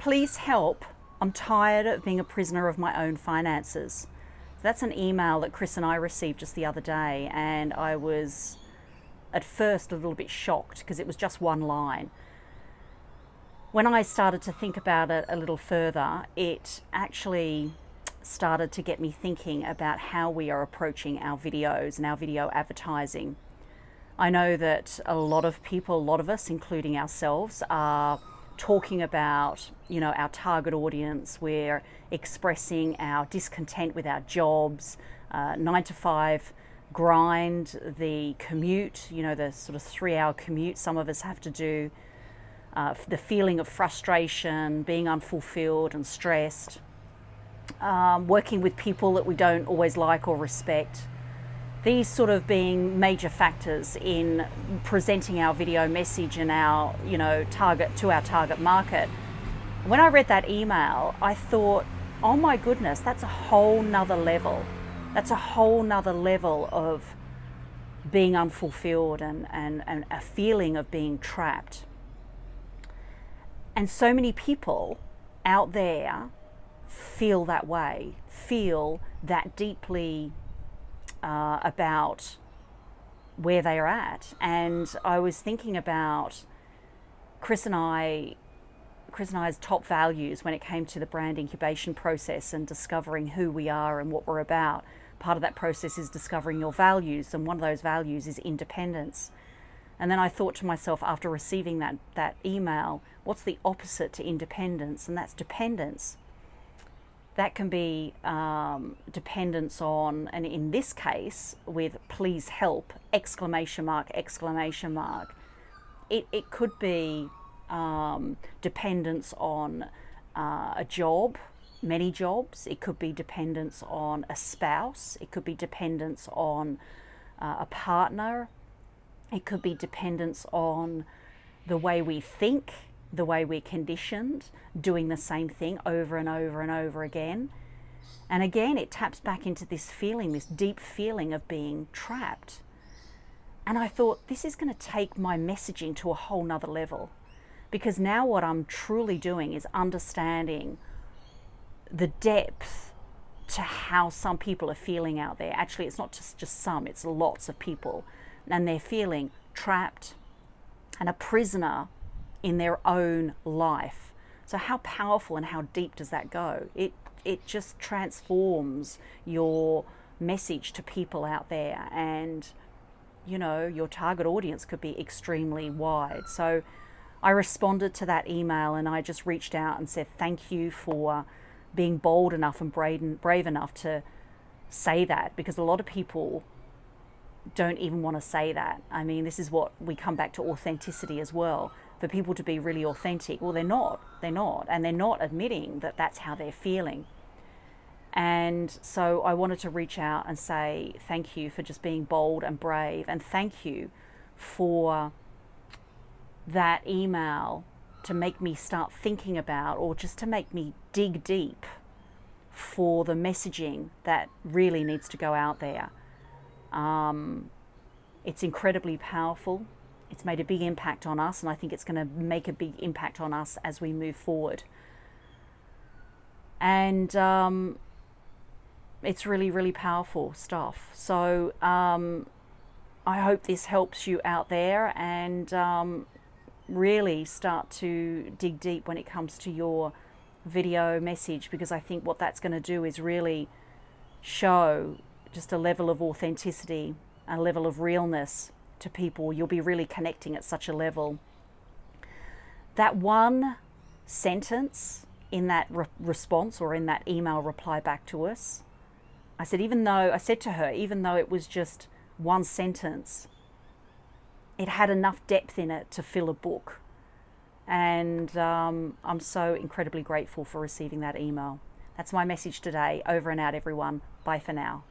Please help. I'm tired of being a prisoner of my own finances. That's an email that Chris and I received just the other day, and I was at first a little bit shocked because it was just one line. When I started to think about it a little further, it actually started to get me thinking about how we are approaching our videos and our video advertising. I know that a lot of people, a lot of us, including ourselves, are talking about, our target audience. We're expressing our discontent with our jobs, 9-to-5 grind, the commute, the sort of 3-hour commute some of us have to do, the feeling of frustration, being unfulfilled and stressed, working with people that we don't always like or respect. These sort of being major factors in presenting our video message and our, target to our target market. When I read that email, I thought, oh my goodness, that's a whole nother level. That's a whole nother level of being unfulfilled and a feeling of being trapped. And so many people out there feel that way, feel that deeply about where they are at. And I was thinking about Chris and I's top values when it came to the brand incubation process and discovering who we are and what we're about. Part of that process is discovering your values, and one of those values is independence. And then I thought to myself, after receiving that email, what's the opposite to independence? And that's dependence. That can be dependence on, and in this case, with please help, exclamation mark, exclamation mark. It could be dependence on a job, many jobs. It could be dependence on a spouse. It could be dependence on a partner. It could be dependence on the way we think, the way we're conditioned, doing the same thing over and over and over again. And again, it taps back into this feeling, this deep feeling of being trapped. And I thought, this is going to take my messaging to a whole nother level, because now what I'm truly doing is understanding the depth to how some people are feeling out there. Actually, it's not just some, it's lots of people. And they're feeling trapped and a prisoner in their own life. So how powerful and how deep does that go? It just transforms your message to people out there, and your target audience could be extremely wide. So I responded to that email and I just reached out and said thank you for being bold enough and brave enough to say that, because a lot of people don't even want to say that. I mean, this is what we come back to, authenticity as well. For people to be really authentic, well, they're not, and they're not admitting that that's how they're feeling. And so I wanted to reach out and say thank you for just being bold and brave, and thank you for that email to make me start thinking about, or just to make me dig deep for the messaging that really needs to go out there. It's incredibly powerful. It's made a big impact on us, and I think it's going to make a big impact on us as we move forward. And it's really, really powerful stuff. So I hope this helps you out there, and really start to dig deep when it comes to your video message, because I think what that's going to do is really show just a level of authenticity, a level of realness to people. You'll be really connecting at such a level. That one sentence in that response, or in that email reply back to us, I said to her, even though it was just one sentence, it had enough depth in it to fill a book. And I'm so incredibly grateful for receiving that email. That's my message today. Over and out, everyone. Bye for now.